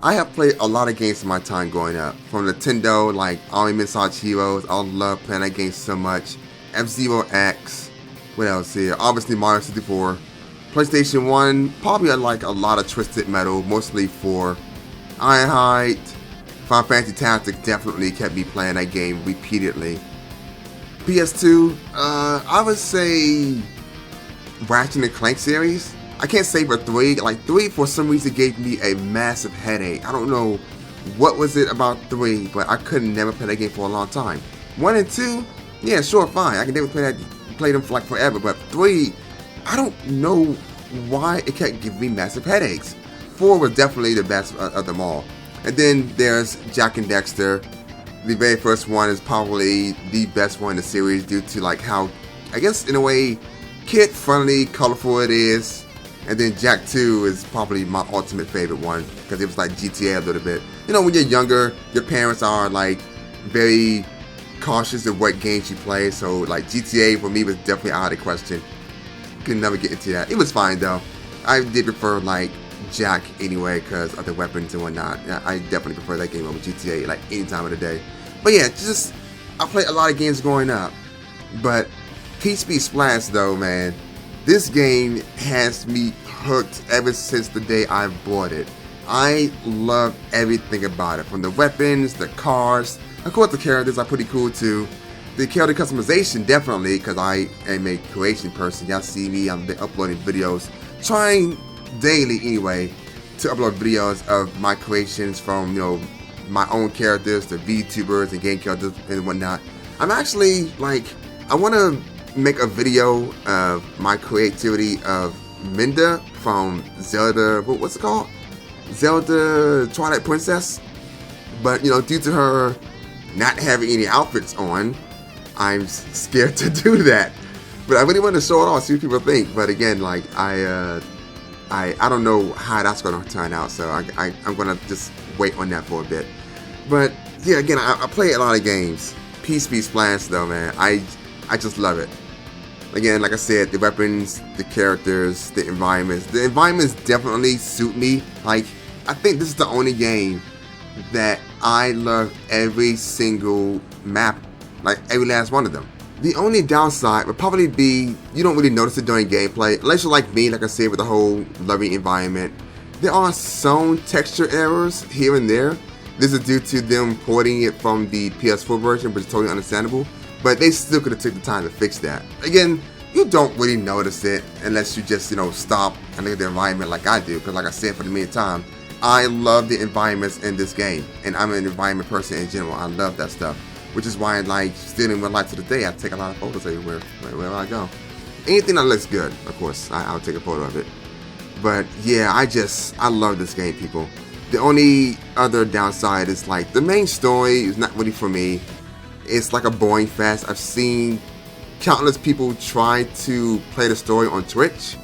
I have played a lot of games in my time growing up. From Nintendo, like Army Massage Heroes, I love playing that game so much. F-Zero X, what else here? Obviously Mario 64. PlayStation 1, probably like a lot of Twisted Metal, mostly for Ironhide. Final Fantasy Tactics definitely kept me playing that game repeatedly. PS2, I would say Ratchet and Clank series. I can't say for 3. Like 3 for some reason gave me a massive headache. I don't know what was it about 3, but I couldn't never play that game for a long time. 1 and 2, yeah, sure, fine. I can never play them for like forever. But 3, I don't know why it kept giving me massive headaches. 4 was definitely the best of them all. And then there's Jack and Dexter. The very first one is probably the best one in the series due to like how, I guess in a way, kid-friendly, colorful it is. And then Jack 2 is probably my ultimate favorite one because it was like GTA a little bit. You know, when you're younger, your parents are like very cautious of what games you play. So like GTA for me was definitely out of the question. Could never get into that. It was fine though. I did prefer like Jack anyway because of the weapons and whatnot. Yeah, I definitely prefer that game over GTA like any time of the day. But yeah, just I played a lot of games growing up. But Peach Be Splash though, man. This game has me hooked ever since the day I bought it. I love everything about it, from the weapons, the cars. Of course, the characters are pretty cool too. The character customization, definitely, because I am a creation person. Y'all see me, I'm uploading videos, trying daily anyway, to upload videos of my creations from, you know, my own characters to VTubers and game characters and whatnot. I'm actually, like, I want to make a video of my creativity of Minda from Zelda, what's it called? Zelda Twilight Princess. But, you know, due to her not having any outfits on, I'm scared to do that. But I really want to show it off, see what people think. But again, like, I don't know how that's going to turn out, so I'm going to just wait on that for a bit. But, yeah, again, I play a lot of games. Peach Be Splash, though, man. I just love it. Again, like I said, the weapons, the characters, the environments. The environments definitely suit me. Like, I think this is the only game that I love every single map, like every last one of them. The only downside would probably be you don't really notice it during gameplay, unless you're like me, like I said, with the whole loving environment. There are some texture errors here and there. This is due to them porting it from the PS4 version, which is totally understandable. But they still could have taken the time to fix that. Again, you don't really notice it unless you just, you know, stop and look at the environment like I do. Because like I said, for the meantime, I love the environments in this game. And I'm an environment person in general. I love that stuff. Which is why, like, still in my life to the day, I take a lot of photos everywhere, wherever I go. Anything that looks good, of course, I'll take a photo of it. But yeah, I love this game, people. The only other downside is, like, the main story is not really for me. It's like a boring fest. I've seen countless people try to play the story on Twitch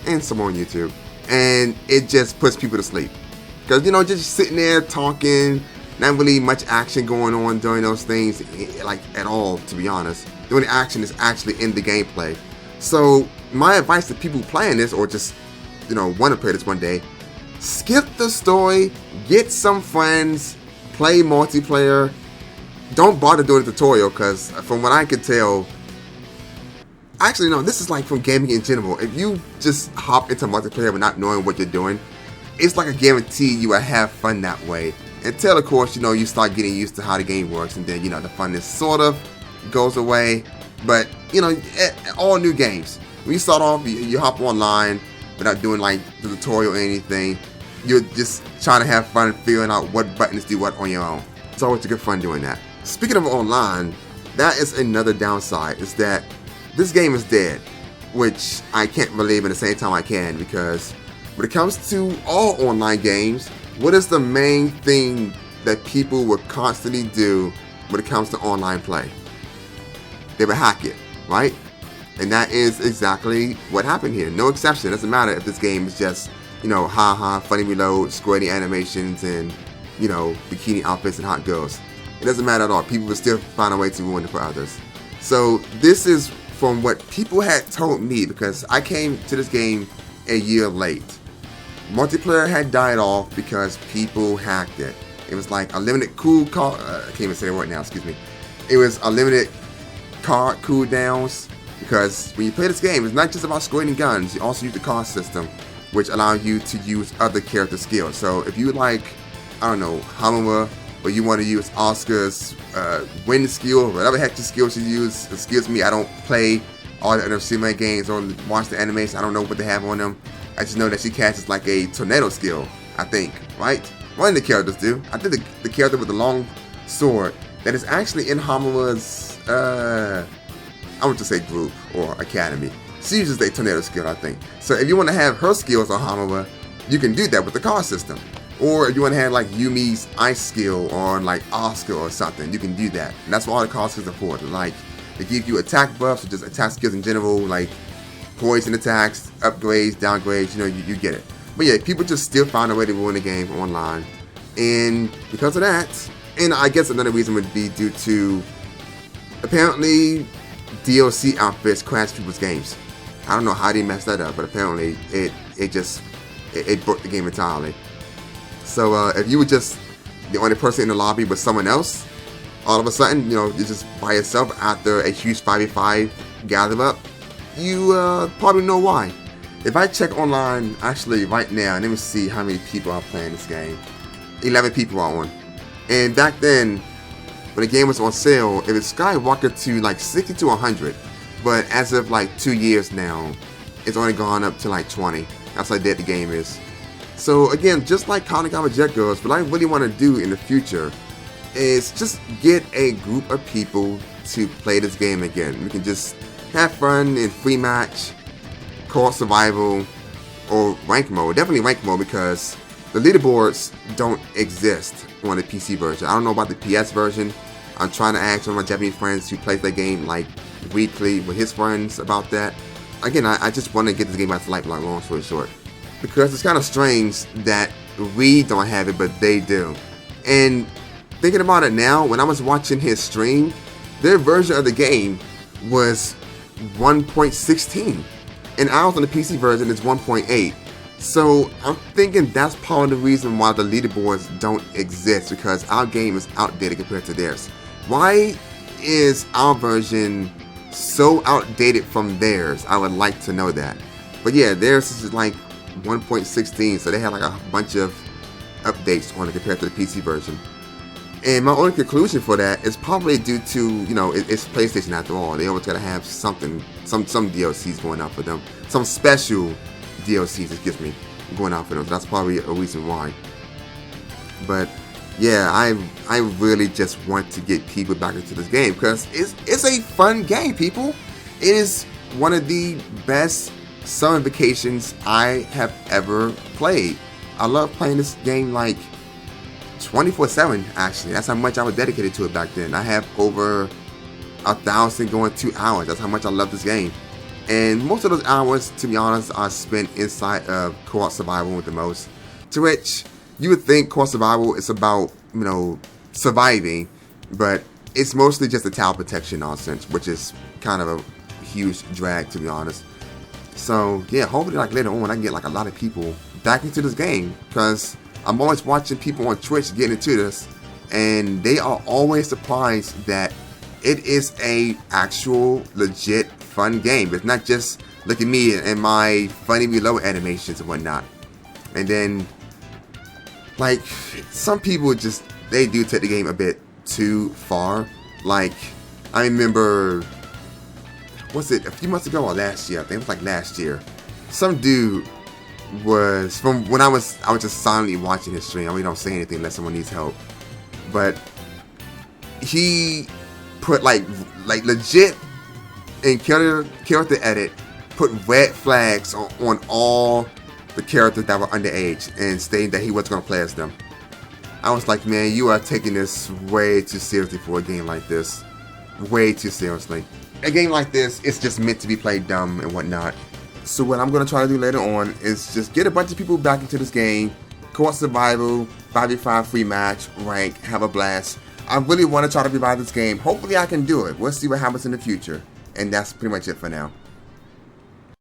and some on YouTube, and it just puts people to sleep. Because, you know, just sitting there talking, not really much action going on during those things, like, at all, to be honest. The only action is actually in the gameplay. So, my advice to people playing this, or just, you know, want to play this one day, skip the story, get some friends, play multiplayer. Don't bother doing a tutorial, because from what I can tell, actually no, this is like from gaming in general. If you just hop into multiplayer without knowing what you're doing, it's like a guarantee you will have fun that way. Until, of course, you know, you start getting used to how the game works, and then, you know, the funness sort of goes away. But, you know, all new games, when you start off, you hop online without doing like the tutorial or anything. You're just trying to have fun figuring out what buttons do what on your own. It's always a good fun doing that. Speaking of online, that is another downside, is that this game is dead, which I can't believe at the same time I can, because when it comes to all online games, what is the main thing that people will constantly do when it comes to online play? They will hack it, right? And that is exactly what happened here. No exception. It doesn't matter if this game is just, you know, haha, funny reload, squirty animations, and, you know, bikini outfits and hot girls. It doesn't matter at all. People will still find a way to ruin it for others. So this is from what people had told me, because I came to this game a year late. Multiplayer had died off because people hacked it. It was like a limited I can't even say the word now, excuse me. It was a limited card cooldowns, because when you play this game, it's not just about squirting guns, you also use the card system, which allows you to use other character skills. So if you like, I don't know, Hamura, or you want to use Oscar's wind skill, whatever heck the skills you use, excuse me, I don't play all the other simulator games or watch the animation, I don't know what they have on them. I just know that she casts like a tornado skill, I think, right? One of the characters do. I think the character with the long sword that is actually in Hamura's, I want to say group or academy. She uses a tornado skill, I think. So if you want to have her skills on Hamura, you can do that with the card system. Or if you want to have like Yumi's ice skill on like Oscar or something, you can do that. And that's what all the card systems are for. Like, they give you attack buffs or just attack skills in general, like poison attacks, upgrades, downgrades, you know, you get it. But yeah, people just still find a way to ruin the game online. And because of that, and I guess another reason would be due to apparently DLC outfits crash people's games. I don't know how they messed that up, but apparently it broke the game entirely. So if you were just the only person in the lobby with someone else, all of a sudden, you know, you're just by yourself after a huge 5v5 gather up, you probably know why. If I check online, actually right now, let me see how many people are playing this game. 11 people are on. And back then, when the game was on sale, it was skyrocketed to like 60 to 100. But as of like 2 years now, it's only gone up to like 20. That's how dead the game is. So again, just like Kanagawa Jet Girls, what I really want to do in the future is just get a group of people to play this game again. We can just have fun in free match, co-op survival, or rank mode. Definitely rank mode, because the leaderboards don't exist on the PC version. I don't know about the PS version. I'm trying to ask one of my Japanese friends who plays that game like weekly with his friends about that. Again, I just want to get this game back to life, like long story short. Because it's kind of strange that we don't have it, but they do. And thinking about it now, when I was watching his stream, their version of the game was 1.16. And ours on the PC version is 1.8. So I'm thinking that's part of the reason why the leaderboards don't exist, because our game is outdated compared to theirs. Why is our version so outdated from theirs? I would like to know that. But yeah, theirs is like 1.16, so they had like a bunch of updates on it compared to the PC version. And my only conclusion for that is probably due to, you know, it's PlayStation after all. They always gotta have something, some DLCs going out for them, some special DLCs, excuse me, going out for them. So that's probably a reason why. But yeah, I really just want to get people back into this game, because it's a fun game, people. It is one of the best summer vacations I have ever played. I love playing this game like 24/7, actually. That's how much I was dedicated to it back then. I have over 1,000 going 2 hours. That's how much I love this game. And most of those hours, to be honest, are spent inside of co-op survival with the most. To which you would think co-op survival is about, you know, surviving, but it's mostly just a tower protection nonsense, which is kind of a huge drag, to be honest. So yeah, hopefully like later on I can get like a lot of people back into this game, because I'm always watching people on Twitch get into this, and they are always surprised that it is a actual legit fun game. It's not just look at me and my funny reload animations and whatnot. And then like some people just, they do take the game a bit too far. Like I remember, was it a few months ago or last year? I think it was like last year. Some dude was, from when I was just silently watching his stream. I really don't say anything unless someone needs help. But he put like legit in character edit, put red flags on all the characters that were underage and stating that he wasn't going to play as them. I was like, man, you are taking this way too seriously for a game like this. Way too seriously. A game like this, it's just meant to be played dumb and whatnot. So what I'm going to try to do later on is just get a bunch of people back into this game, co-op survival, 5v5 free match, rank, have a blast. I really want to try to revive this game. Hopefully I can do it. We'll see what happens in the future. And that's pretty much it for now.